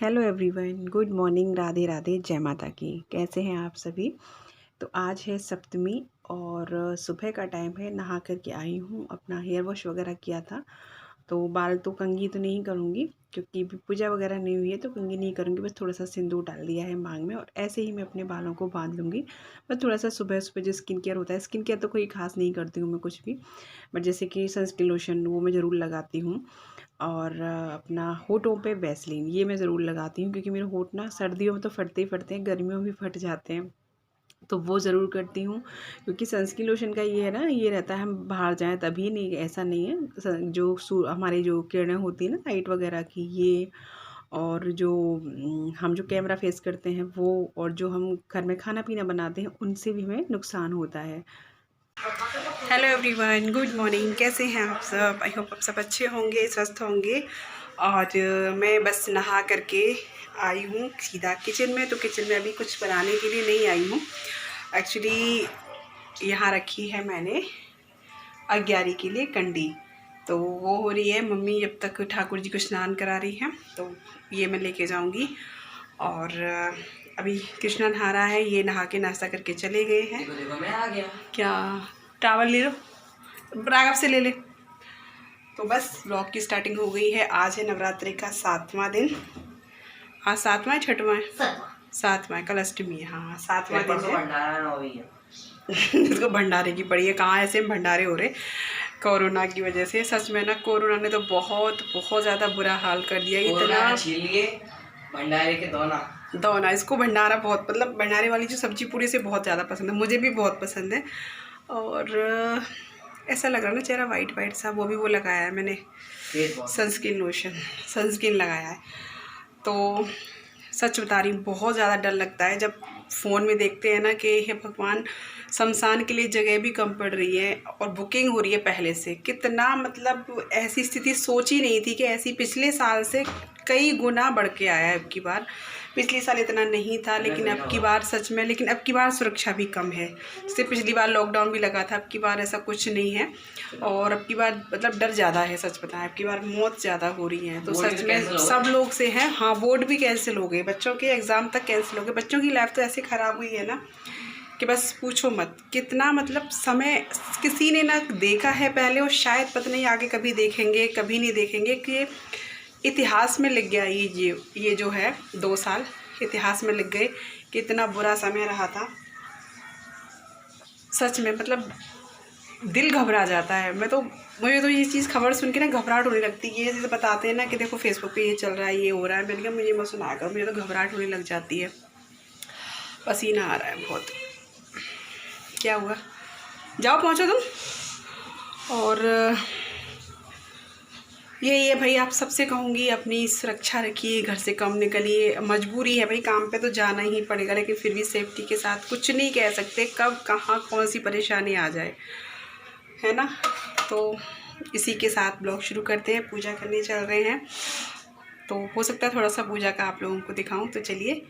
Hello everyone, good morning, Radhe Radhe, जय माता की। कैसे हैं आप सभी। तो आज है सप्तमी और सुबह का टाइम है। नहा करके आई हूँ, अपना हेयर वॉश वगैरह किया था। तो बाल तो कंघी तो नहीं करूँगी क्योंकि पूजा वगैरह नहीं हुई है, तो कंघी नहीं करूँगी। बस थोड़ा सा सिंदूर डाल दिया है मांग में और ऐसे ही मैं अपने बालों को बांध लूँगी। बस थोड़ा सा सुबह सुबह जो स्किन केयर होता है, स्किन केयर तो कोई खास नहीं करती हूँ मैं कुछ भी, बट जैसे कि सनस्क्रीन लोशन वो मैं ज़रूर लगाती हूँ। और अपना होठों पे वैसलीन ये मैं ज़रूर लगाती हूँ क्योंकि मेरे होठ ना सर्दियों में तो फटते ही फटते हैं, गर्मियों में भी फट जाते हैं, तो वो ज़रूर करती हूँ। क्योंकि सनस्क्रीन लोशन का ये है ना, ये रहता है हम बाहर जाएं तभी, नहीं ऐसा नहीं है। जो हमारी जो किरणें होती है ना लाइट वगैरह की, ये और जो हम जो कैमरा फेस करते हैं वो, और जो हम घर में खाना पीना बनाते हैं उनसे भी हमें नुकसान होता है। Hello everyone, good morning. कैसे हैं आप सब। आई होप आप सब अच्छे होंगे, स्वस्थ होंगे। और मैं बस नहा करके आई हूँ सीधा किचन में। तो किचन में अभी कुछ बनाने के लिए नहीं आई हूँ। एक्चुअली यहाँ रखी है मैंने अग्यारी के लिए कंडी, तो वो हो रही है। मम्मी जब तक ठाकुर जी को स्नान करा रही हैं तो ये मैं लेके जाऊँगी। और अभी कृष्णा नहा रहा है, ये नहा के नाश्ता करके चले गए हैं। देखो मैं आ गया। क्या टावल ले लो, राघव से ले ले। तो बस ब्लॉग की स्टार्टिंग हो गई है। आज है नवरात्रि का 7वां दिन। आज 7वां है, 6वां है? 7वां है। कल अष्टमी है। हाँ, 7वां दिन है। इसको भंडारे की पड़ी है। कहाँ ऐसे भंडारे हो रहे कोरोना की वजह से। सच में ना, कोरोना ने तो बहुत ज़्यादा बुरा हाल कर दिया। इतना भंडारे के दोना इसको भंडारा बहुत, मतलब भंडारे वाली जो सब्जी पूरी से बहुत ज़्यादा पसंद है, मुझे भी बहुत पसंद है। और ऐसा लग रहा है ना चेहरा वाइट वाइट सा। वो भी वो लगाया है मैंने सनस्क्रीन लोशन, सनस्क्रीन लगाया है। तो सच बता रही हूँ, बहुत ज़्यादा डर लगता है जब फ़ोन में देखते हैं ना कि हे भगवान, शमशान के लिए जगह भी कम पड़ रही है और बुकिंग हो रही है पहले से। कितना, मतलब ऐसी स्थिति सोची नहीं थी कि ऐसी पिछले साल से कई गुना बढ़ के आया है अब की बार। पिछले साल इतना नहीं था, लेकिन अब की बार सच में, लेकिन अब की बार सुरक्षा भी कम है। इससे पिछली बार लॉकडाउन भी लगा था, अब की बार ऐसा कुछ नहीं है। और अब की बार मतलब डर ज़्यादा है, सच बताएं। अब की बार मौत ज़्यादा हो रही है, तो सच में सब लोग से है। हाँ, बोर्ड भी कैंसिल हो गए, बच्चों के एग्ज़ाम तक कैंसिल हो गए। बच्चों की लाइफ तो ऐसे ख़राब हुई है ना कि बस पूछो मत। कितना मतलब समय किसी ने ना देखा है पहले, और शायद पता नहीं आगे कभी देखेंगे, कभी नहीं देखेंगे। कि इतिहास में लिख गया ये जो है 2 साल इतिहास में लिख गए। कितना बुरा समय रहा था सच में। मतलब दिल घबरा जाता है। मुझे तो ये चीज़ खबर सुन के ना घबराहट होने लगती है। ये जैसे बताते हैं ना कि देखो फेसबुक पे ये चल रहा है, ये हो रहा है, मैंने कहा मुझे मत सुना कर, मुझे तो घबराहट होने लग जाती है, पसीना आ रहा है बहुत। क्या हुआ, जाओ पहुँचो तुम। और यही है भाई, आप सबसे कहूँगी अपनी सुरक्षा रखिए, घर से कम निकलिए। मजबूरी है भाई, काम पे तो जाना ही पड़ेगा, लेकिन फिर भी सेफ्टी के साथ। कुछ नहीं कह सकते कब कहाँ कौन सी परेशानी आ जाए, है ना। तो इसी के साथ ब्लॉग शुरू करते हैं। पूजा करने चल रहे हैं, तो हो सकता है थोड़ा सा पूजा का आप लोगों को दिखाऊं। तो चलिए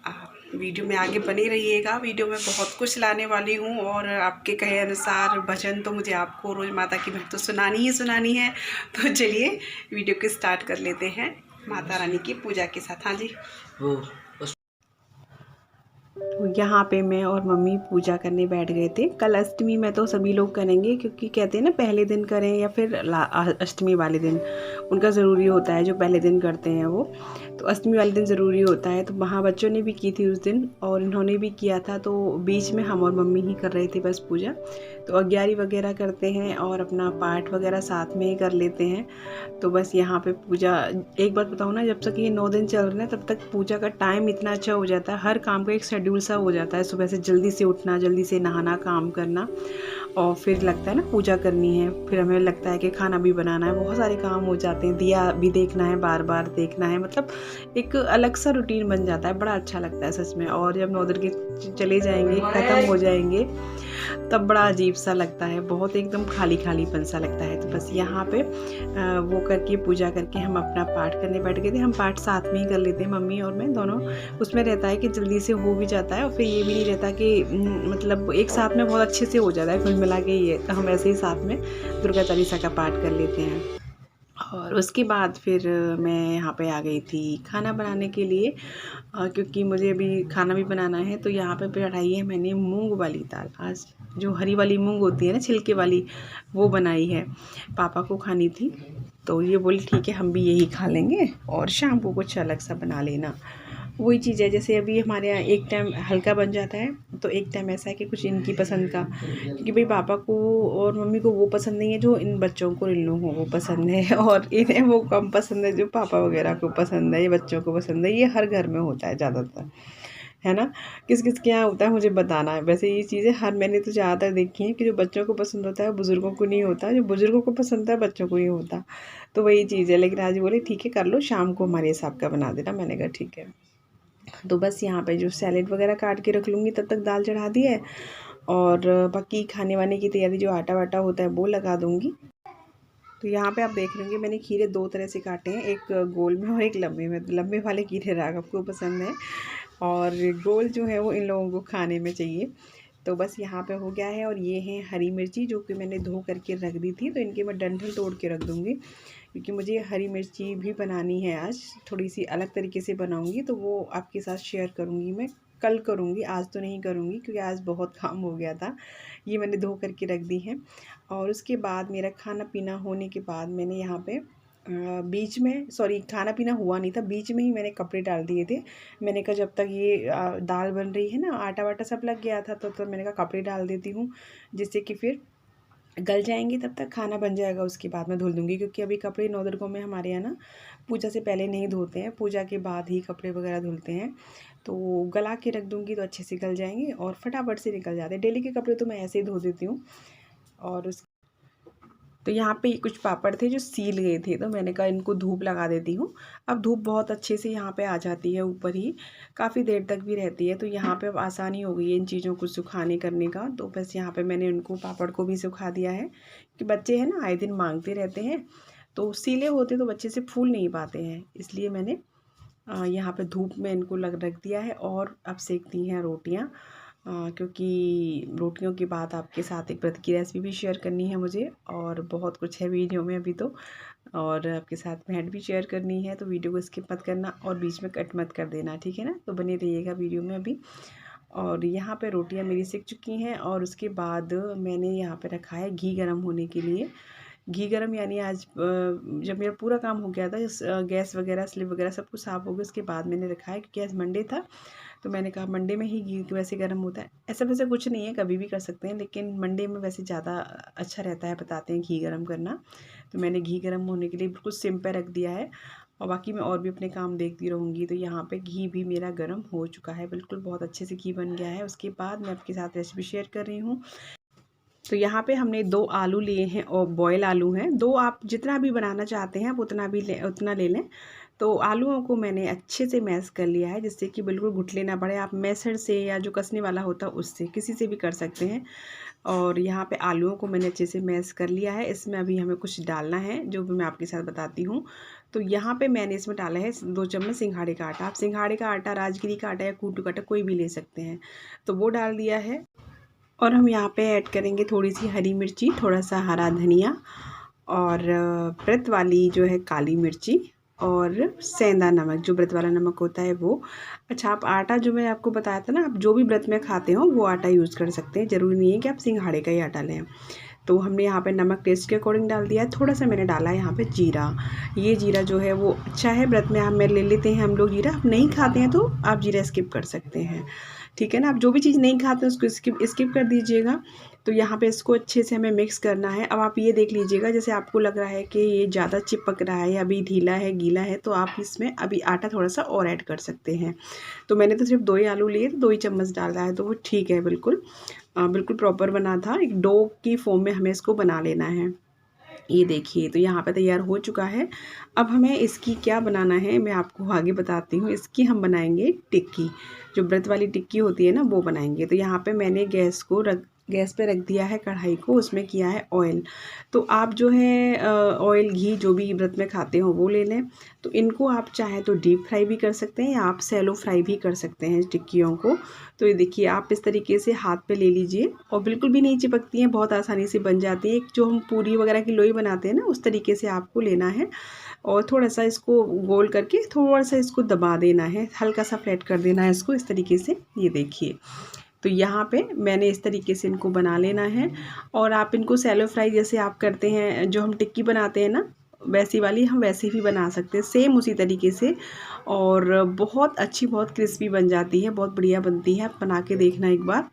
आप वीडियो में आगे बने रहिएगा। वीडियो में बहुत कुछ लाने वाली हूँ, और आपके कहे अनुसार भजन तो मुझे आपको रोज़ माता की भक्त तो सुनानी है। तो चलिए वीडियो को स्टार्ट कर लेते हैं माता रानी की पूजा के साथ। हाँ जी, तो यहाँ पे मैं और मम्मी पूजा करने बैठ गए थे। कल अष्टमी में तो सभी लोग करेंगे, क्योंकि कहते हैं ना पहले दिन करें या फिर अष्टमी वाले दिन, उनका ज़रूरी होता है। जो पहले दिन करते हैं वो, तो अष्टमी वाले दिन ज़रूरी होता है। तो वहाँ बच्चों ने भी की थी उस दिन, और इन्होंने भी किया था। तो बीच में हम और मम्मी ही कर रहे थे बस पूजा। तो अग्यारी वगैरह करते हैं और अपना पाठ वगैरह साथ में ही कर लेते हैं। तो बस यहाँ पे पूजा, एक बात बताऊँ ना, जब तक ये 9 दिन चल रहे हैं तब तक पूजा का टाइम इतना अच्छा हो जाता है। हर काम का एक शेड्यूल सा हो जाता है। सुबह से जल्दी से उठना, जल्दी से नहाना, काम करना, और फिर लगता है ना पूजा करनी है। फिर हमें लगता है कि खाना भी बनाना है, बहुत सारे काम हो जाते हैं। दिया भी देखना है, बार बार देखना है, मतलब एक अलग सा रूटीन बन जाता है। बड़ा अच्छा लगता है सच में। और जब 9 दिन के चले जाएंगे, ख़त्म हो जाएंगे, तब बड़ा अजीब सा लगता है, बहुत एकदम खाली खालीपन सा लगता है। तो बस यहाँ पे वो करके पूजा करके हम अपना पाठ करने बैठ गए थे। हम पाठ साथ में ही कर लेते हैं, मम्मी और मैं दोनों। उसमें रहता है कि जल्दी से हो भी जाता है, और फिर ये भी नहीं रहता कि मतलब एक साथ में बहुत अच्छे से हो जाता है कुल मिला के ये। तो हम ऐसे ही साथ में दुर्गा चालीसा का पाठ कर लेते हैं। और उसके बाद फिर मैं यहाँ पे आ गई थी खाना बनाने के लिए, क्योंकि मुझे अभी खाना भी बनाना है। तो यहाँ पे चढ़ाई है मैंने मूंग वाली दाल। आज जो हरी वाली मूंग होती है ना, छिलके वाली, वो बनाई है। पापा को खानी थी तो ये बोली ठीक है हम भी यही खा लेंगे और शाम को कुछ अलग सा बना लेना। वही चीज़ है, जैसे अभी हमारे यहाँ एक टाइम हल्का बन जाता है तो एक टाइम ऐसा है कि कुछ इनकी पसंद का, क्योंकि भाई पापा को और मम्मी को वो पसंद नहीं है जो इन बच्चों को, इन लोगों को वो पसंद है, और इन्हें वो कम पसंद है जो पापा वगैरह को पसंद है, ये बच्चों को पसंद है। ये हर घर में होता है ज़्यादातर, है ना। किस किस के यहाँ होता है मुझे बताना है। वैसे ये चीज़ें हर, मैंने तो ज़्यादातर देखी हैं कि जो बच्चों को पसंद होता है बुज़ुर्गों को नहीं होता, जो बुज़ुर्गों को पसंद है बच्चों को नहीं होता। तो वही चीज़ है। लेकिन आज बोले ठीक है कर लो, शाम को हमारे हिसाब का बना देना। मैंने कहा ठीक है। तो बस यहाँ पे जो सैलेड वगैरह काट के रख लूँगी, तब तक दाल चढ़ा दी है, और बाकी खाने वाने की तैयारी जो आटा वाटा होता है वो लगा दूँगी। तो यहाँ पे आप देख रहे होंगे मैंने खीरे दो तरह से काटे हैं, एक गोल में और एक लंबे में। लंबे वाले खीरे राघव को पसंद है और गोल जो है वो इन लोगों को खाने में चाहिए। तो बस यहाँ पे हो गया है। और ये हैं हरी मिर्ची जो कि मैंने धो करके रख दी थी, तो इनके मैं डंठल तोड़ के रख दूँगी, क्योंकि मुझे हरी मिर्ची भी बनानी है आज। थोड़ी सी अलग तरीके से बनाऊँगी तो वो आपके साथ शेयर करूँगी। मैं कल करूँगी, आज तो नहीं करूँगी क्योंकि आज बहुत काम हो गया था। ये मैंने धो करके रख दी है। और उसके बाद मेरा खाना पीना होने के बाद मैंने यहाँ पे बीच में, सॉरी खाना पीना हुआ नहीं था, बीच में ही मैंने कपड़े डाल दिए थे। मैंने कहा जब तक ये दाल बन रही है ना, आटा वाटा सब लग गया था, तो मैंने कहा कपड़े डाल देती हूँ जिससे कि फिर गल जाएंगे, तब तक खाना बन जाएगा, उसके बाद मैं धुल दूँगी। क्योंकि अभी कपड़े नौ दुर्गों में हमारे यहाँ ना पूजा से पहले नहीं धोते हैं, पूजा के बाद ही कपड़े वगैरह धुलते हैं। तो गला के रख दूँगी तो अच्छे से गल जाएंगे और फटाफट से निकल जाते हैं। डेली के कपड़े तो मैं ऐसे ही धो देती हूँ। और उस तो यहाँ पे कुछ पापड़ थे जो सील गए थे, तो मैंने कहा इनको धूप लगा देती हूँ। अब धूप बहुत अच्छे से यहाँ पे आ जाती है, ऊपर ही काफ़ी देर तक भी रहती है। तो यहाँ पे अब आसानी हो गई है इन चीज़ों को सुखाने करने का। तो बस यहाँ पे मैंने उनको पापड़ को भी सुखा दिया है कि बच्चे हैं ना आए दिन मांगते रहते हैं, तो सीले होते तो बच्चे से फूल नहीं पाते हैं, इसलिए मैंने यहाँ पे धूप में इनको रख दिया है। और अब सेकती हैं रोटियाँ, क्योंकि रोटियों के बाद आपके साथ एक व्रत की रेसिपी भी शेयर करनी है मुझे, और बहुत कुछ है वीडियो में अभी तो, और आपके साथ मेहनत भी शेयर करनी है। तो वीडियो को स्किप मत करना और बीच में कट मत कर देना, ठीक है ना। तो बने रहिएगा वीडियो में अभी। और यहाँ पे रोटियाँ मेरी सिक चुकी हैं, और उसके बाद मैंने यहाँ पे रखा है घी गर्म होने के लिए। घी गरम यानी आज जब मेरा पूरा काम हो गया था, गैस वगैरह स्लिप वगैरह सब कुछ साफ़ हो गया, उसके बाद मैंने रखा है, क्योंकि आज मंडे था। तो मैंने कहा मंडे में ही घी वैसे गर्म होता है, ऐसा वैसे कुछ नहीं है, कभी भी कर सकते हैं, लेकिन मंडे में वैसे ज़्यादा अच्छा रहता है, बताते हैं घी गर्म करना। तो मैंने घी गर्म होने के लिए बिल्कुल सिम पे रख दिया है, और बाकी मैं और भी अपने काम देखती रहूँगी। तो यहाँ पे घी भी मेरा गर्म हो चुका है, बिल्कुल बहुत अच्छे से घी बन गया है। उसके बाद मैं आपके साथ रेसिपी शेयर कर रही हूँ। तो यहाँ पे हमने 2 आलू लिए हैं, और बॉयल आलू हैं 2, आप जितना भी बनाना चाहते हैं आप उतना ले लें। तो आलूओं को मैंने अच्छे से मैश कर लिया है, जिससे कि बिल्कुल घुटले ना पड़े। आप मैशर से या जो कसने वाला होता है उससे, किसी से भी कर सकते हैं। और यहाँ पे आलूओं को मैंने अच्छे से मैश कर लिया है। इसमें अभी हमें कुछ डालना है जो भी मैं आपके साथ बताती हूँ। तो यहाँ पे मैंने इसमें डाला है 2 चम्मच सिंघाड़े का आटा। आप सिंघाड़े का आटा, राजगिरी का आटा या कूटू का आटा कोई भी ले सकते हैं। तो वो डाल दिया है। और हम यहाँ पे ऐड करेंगे थोड़ी सी हरी मिर्ची, थोड़ा सा हरा धनिया, और व्रत वाली जो है काली मिर्ची, और सेंधा नमक, जो व्रत वाला नमक होता है वो। अच्छा, आप आटा जो मैं आपको बताया था ना, आप जो भी व्रत में खाते हो वो आटा यूज़ कर सकते हैं, ज़रूरी नहीं है कि आप सिंघाड़े का ही आटा लें। तो हमने यहाँ पे नमक टेस्ट के अकॉर्डिंग डाल दिया है। थोड़ा सा मैंने डाला है यहाँ पे जीरा। ये जीरा जो है वो अच्छा है, व्रत में हम ले लेते हैं हम लोग जीरा। आप नहीं खाते हैं तो आप जीरा स्किप कर सकते हैं, ठीक है ना। आप जो भी चीज़ नहीं खाते हैं उसको स्किप कर दीजिएगा। तो यहाँ पे इसको अच्छे से हमें मिक्स करना है। अब आप ये देख लीजिएगा, जैसे आपको लग रहा है कि ये ज़्यादा चिपक रहा है, अभी ढीला है, गीला है, तो आप इसमें अभी आटा थोड़ा सा और ऐड कर सकते हैं। तो मैंने तो सिर्फ 2 ही आलू लिए, 2 ही चम्मच डाला है, तो वो ठीक है, बिल्कुल बिल्कुल प्रॉपर बना था। एक डो की फॉर्म में हमें इसको बना लेना है। ये देखिए, तो यहाँ पे तैयार हो चुका है। अब हमें इसकी क्या बनाना है मैं आपको आगे बताती हूँ। इसकी हम बनाएंगे टिक्की, जो व्रत वाली टिक्की होती है ना, वो बनाएंगे। तो यहाँ पे मैंने गैस को गैस पे रख दिया है कढ़ाई को, उसमें किया है ऑयल। तो आप जो है ऑयल घी जो भी व्रत में खाते हो वो ले लें। तो इनको आप चाहें तो डीप फ्राई भी कर सकते हैं या आप सैलो फ्राई भी कर सकते हैं टिक्कियों को। तो ये देखिए आप इस तरीके से हाथ पे ले लीजिए और बिल्कुल भी नहीं चिपकती हैं, बहुत आसानी से बन जाती है। एक जो हम पूरी वगैरह की लोई बनाते हैं ना, उस तरीके से आपको लेना है और थोड़ा सा इसको गोल करके थोड़ा सा इसको दबा देना है, हल्का सा फ्लैट कर देना है इसको इस तरीके से। ये देखिए, तो यहाँ पे मैंने इस तरीके से इनको बना लेना है। और आप इनको सैलो फ्राई जैसे आप करते हैं, जो हम टिक्की बनाते हैं ना, वैसी वाली हम वैसे भी बना सकते हैं, सेम उसी तरीके से। और बहुत अच्छी, बहुत क्रिस्पी बन जाती है, बहुत बढ़िया बनती है, आप बना के देखना एक बार।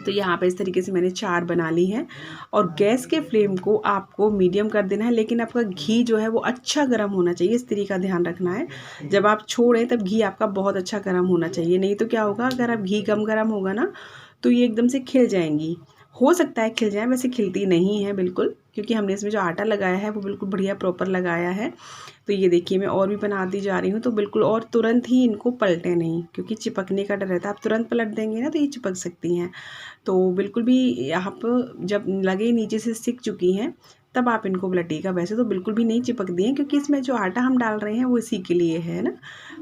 तो यहाँ पे इस तरीके से मैंने 4 बना ली हैं। और गैस के फ्लेम को आपको मीडियम कर देना है, लेकिन आपका घी जो है वो अच्छा गर्म होना चाहिए, इस तरीके का ध्यान रखना है। जब आप छोड़ें तब घी आपका बहुत अच्छा गर्म होना चाहिए, नहीं तो क्या होगा, अगर आप घी कम गर्म होगा ना तो ये एकदम से खिल जाएंगी। हो सकता है खिल जाए, वैसे खिलती नहीं है बिल्कुल, क्योंकि हमने इसमें जो आटा लगाया है वो बिल्कुल बढ़िया प्रॉपर लगाया है। तो ये देखिए मैं और भी बनाती जा रही हूँ, तो बिल्कुल, और तुरंत ही इनको पलटें नहीं, क्योंकि चिपकने का डर रहता है। आप तुरंत पलट देंगे ना तो ये चिपक सकती हैं। तो बिल्कुल भी आप जब लगे नीचे से सिक चुकी हैं तब आप इनको पलटिएगा, वैसे तो बिल्कुल भी नहीं चिपकती हैं, क्योंकि इसमें जो आटा हम डाल रहे हैं वो इसी के लिए है ना।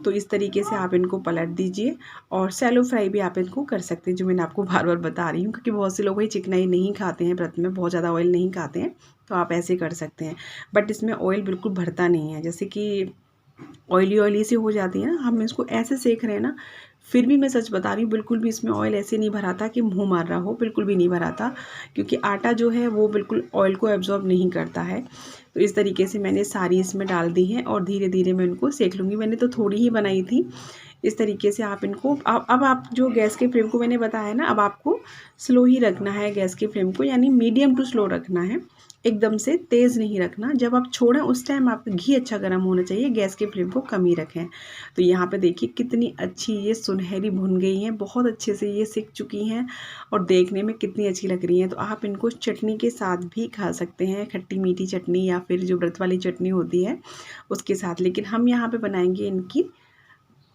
तो इस तरीके से आप इनको पलट दीजिए। और सैलो फ्राई भी आप इनको कर सकते हैं, जो मैंने आपको बार बार बता रही हूँ, क्योंकि बहुत से लोग भाई चिकनाई नहीं खाते हैं व्रत में, बहुत ज़्यादा ऑयल नहीं खाते हैं, तो आप ऐसे कर सकते हैं। बट इसमें ऑयल बिल्कुल भरता नहीं है, जैसे कि ऑयली सी हो जाती है ना, हम इसको ऐसे सेक रहे हैं ना, फिर भी मैं सच बता रही हूँ, बिल्कुल भी इसमें ऑयल ऐसे नहीं भरा था कि मुँह मार रहा हो, बिल्कुल भी नहीं भरा था, क्योंकि आटा जो है वो बिल्कुल ऑयल को एब्जॉर्ब नहीं करता है। तो इस तरीके से मैंने सारी इसमें डाल दी हैं और धीरे धीरे मैं इनको सेक लूँगी। मैंने तो थोड़ी ही बनाई थी। इस तरीके से आप इनको अब आप जो गैस के फ्लेम को मैंने बताया ना, अब आपको स्लो ही रखना है गैस के फ्लेम को, यानी मीडियम टू स्लो रखना है, एकदम से तेज़ नहीं रखना। जब आप छोड़ें उस टाइम आपका घी अच्छा गर्म होना चाहिए, गैस के फ्लेम को कम ही रखें। तो यहाँ पे देखिए कितनी अच्छी ये सुनहरी भुन गई हैं, बहुत अच्छे से ये सिक चुकी हैं और देखने में कितनी अच्छी लग रही हैं। तो आप इनको चटनी के साथ भी खा सकते हैं, खट्टी मीठी चटनी या फिर जो व्रत वाली चटनी होती है उसके साथ। लेकिन हम यहाँ पे बनाएंगे इनकी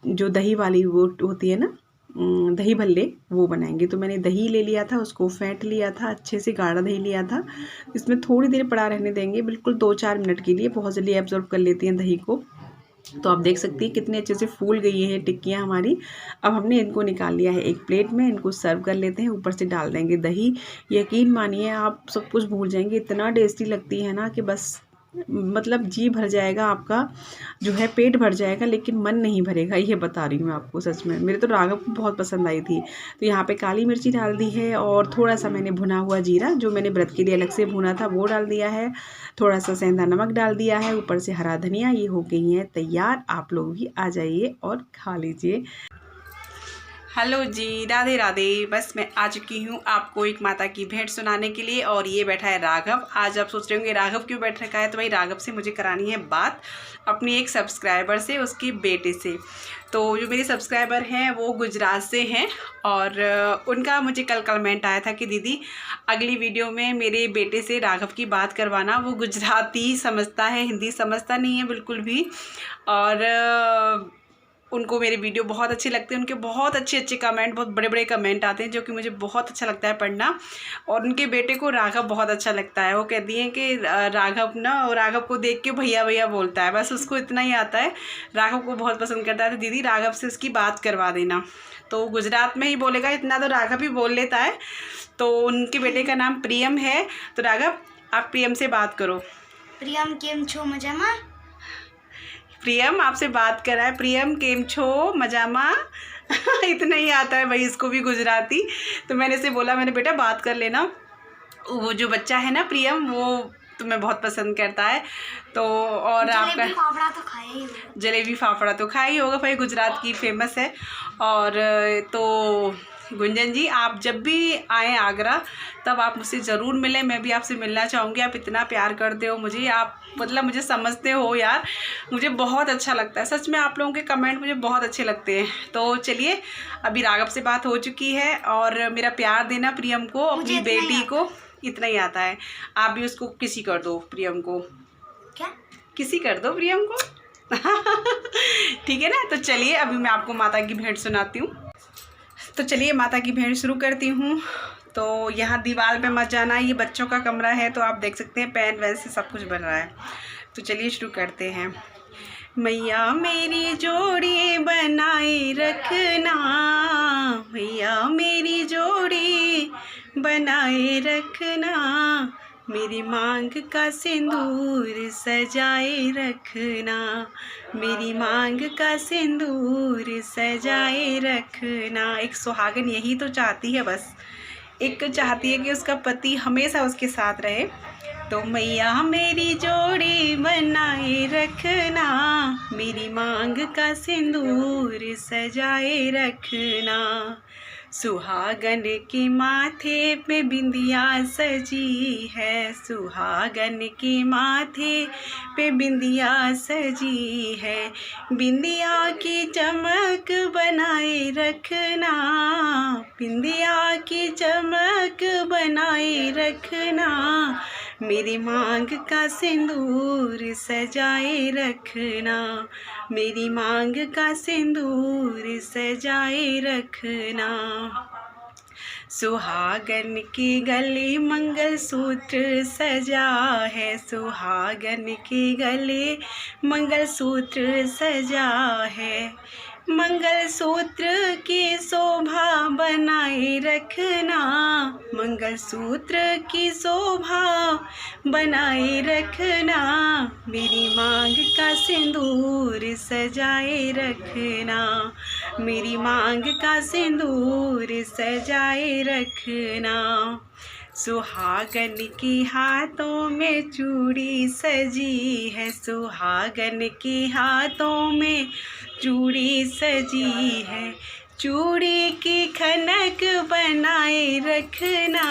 जो दही वाली वो होती है ना, दही भल्ले, वो बनाएंगे। तो मैंने दही ले लिया था, उसको फेंट लिया था, अच्छे से गाढ़ा दही लिया था। इसमें थोड़ी देर पड़ा रहने देंगे, बिल्कुल 2-4 मिनट के लिए, बहुत जल्दी एब्जॉर्ब कर लेती हैं दही को। तो आप देख सकती हैं कितने अच्छे से फूल गई हैं टिक्कियाँ हमारी। अब हमने इनको निकाल लिया है एक प्लेट में, इनको सर्व कर लेते हैं। ऊपर से डाल देंगे दही। यकीन मानिए आप सब कुछ भूल जाएंगे, इतना टेस्टी लगती है ना कि बस मतलब जी भर जाएगा आपका, जो है पेट भर जाएगा, लेकिन मन नहीं भरेगा, ये बता रही हूँ मैं आपको सच में। मेरे तो राघव को बहुत पसंद आई थी। तो यहाँ पे काली मिर्ची डाल दी है और थोड़ा सा मैंने भुना हुआ जीरा, जो मैंने व्रत के लिए अलग से भुना था, वो डाल दिया है। थोड़ा सा सेंधा नमक डाल दिया है, ऊपर से हरा धनिया। ये हो गई हैं तैयार। आप लोग भी आ जाइए और खा लीजिए। हेलो जी, राधे राधे। बस मैं आ चुकी हूँ आपको एक माता की भेंट सुनाने के लिए। और ये बैठा है राघव। आज आप सोच रहे होंगे राघव क्यों बैठ रखा है, तो भाई राघव से मुझे करानी है बात अपनी एक सब्सक्राइबर से, उसके बेटे से। तो जो मेरे सब्सक्राइबर हैं वो गुजरात से हैं और उनका मुझे कल कमेंट आया था कि दीदी अगली वीडियो में मेरे बेटे से राघव की बात करवाना। वो गुजराती समझता है, हिंदी समझता नहीं है बिल्कुल भी। और उनको मेरे वीडियो बहुत अच्छे लगते हैं, उनके बहुत अच्छे कमेंट, बहुत बड़े बड़े कमेंट आते हैं, जो कि मुझे बहुत अच्छा लगता है पढ़ना। और उनके बेटे को राघव बहुत अच्छा लगता है। वो कहती हैं कि राघव ना, और राघव को देख के भैया भैया बोलता है, बस उसको इतना ही आता है। राघव को बहुत पसंद करता है। तो दीदी राघव से उसकी बात करवा देना। तो गुजरात में ही बोलेगा, इतना तो राघव ही बोल लेता है। तो उनके बेटे का नाम प्रियम है। तो राघव आप प्रियम से बात करो। प्रियम केम छो मजामा? प्रियम आपसे बात कर रहा है। प्रियम केम छो मजामा? इतना ही आता है भाई इसको भी गुजराती। तो मैंने इसे बोला, मैंने बेटा बात कर लेना, वो जो बच्चा है ना प्रियम, वो तुम्हें बहुत पसंद करता है। तो और आपका जलेबी फाफड़ा तो खाया ही होगा। जलेबी फाफड़ा तो खाया ही होगा भाई, गुजरात की फेमस है। और तो गुंजन जी आप जब भी आएँ आगरा तब आप मुझसे ज़रूर मिलें, मैं भी आपसे मिलना चाहूँगी। आप इतना प्यार करते हो मुझे, आप मतलब मुझे समझते हो यार, मुझे बहुत अच्छा लगता है सच में। आप लोगों के कमेंट मुझे बहुत अच्छे लगते हैं। तो चलिए, अभी राघव से बात हो चुकी है और मेरा प्यार देना प्रियम को, अपनी बेटी को। इतना ही आता है। आप भी उसको किसी कर दो, प्रियम को। क्या किसी कर दो प्रियम को? ठीक है ना। तो चलिए अभी मैं आपको माता की भेंट सुनाती हूँ। तो चलिए माता की भेंट शुरू करती हूँ। तो यहाँ दीवार पे मत जाना, ये बच्चों का कमरा है, तो आप देख सकते हैं पेन वैन से सब कुछ बन रहा है। तो चलिए शुरू करते हैं। मैया मेरी जोड़ी बनाए रखना, मैया मेरी जोड़ी बनाए रखना, मेरी मांग का सिंदूर सजाए रखना, मेरी मांग का सिंदूर सजाए रखना। एक सुहागन यही तो चाहती है, बस एक चाहती है कि उसका पति हमेशा उसके साथ रहे। तो मैया मेरी जोड़ी बनाए रखना, मेरी मांग का सिंदूर सजाए रखना। सुहागन के माथे पे बिंदिया सजी है, सुहागन के माथे पे बिंदिया सजी है, बिंदिया की चमक बनाए रखना, बिंदिया की चमक बनाए रखना, मेरी मांग का सिंदूर सजाए रखना, मेरी मांग का सिंदूर सजाए रखना। सुहागन के गले मंगलसूत्र सजा है, सुहागन के गले मंगलसूत्र सजा है, मंगलसूत्र की शोभा बनाए रखना, मंगलसूत्र की शोभा बनाए रखना, मेरी मांग का सिंदूर सजाए रखना, मेरी मांग का सिंदूर सजाए रखना। सुहागन के हाथों में चूड़ी सजी है, सुहागन के हाथों में चूड़ी सजी है, चूड़ी की खनक बनाए रखना,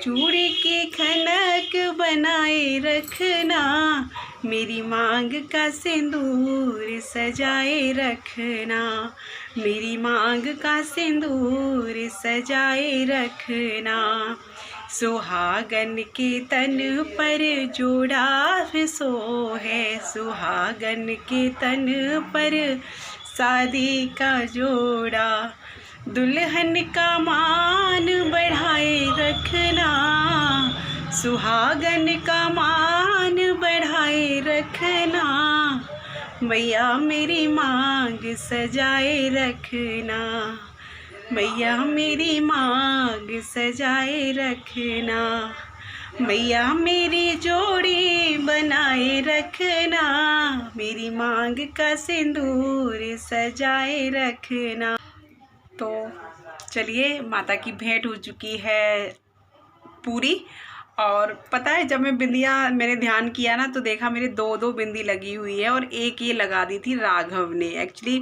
चूड़ी की खनक बनाए रखना, मेरी मांग का सिंदूर सजाए रखना, मेरी मांग का सिंदूर सजाए रखना। सुहागन के तन पर जोड़ा फिसो है, सुहागन के तन पर शादी का जोड़ा, दुल्हन का मान बढ़ाए रखना, सुहागन का मान बढ़ाए रखना, मैया मेरी मांग सजाए रखना, मैया मेरी मांग सजाए रखना, मैया मेरी जोड़ी बनाए रखना, मेरी मांग का सिंदूर सजाए रखना। तो चलिए, माता की भेंट हो चुकी है पूरी। और पता है, जब मैं बिंदिया मैंने ध्यान किया ना, तो देखा मेरे दो बिंदी लगी हुई है और एक ये लगा दी थी राघव ने। एक्चुअली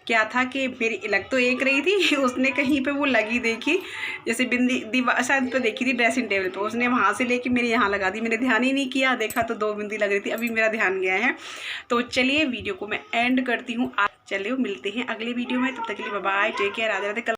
क्या था कि मेरी लग तो एक रही थी, उसने कहीं पे वो लगी देखी, जैसे बिंदी दीवार शायद पे देखी थी ड्रेसिंग टेबल पे, उसने वहाँ से लेके मेरे यहाँ लगा दी। मैंने ध्यान ही नहीं किया, देखा तो 2 बिंदी लग रही थी। अभी मेरा ध्यान गया है। तो चलिए वीडियो को मैं एंड करती हूँ। चलिए मिलते हैं अगले वीडियो में, तब तक के लिए bye bye, take care, Radhe Radhe.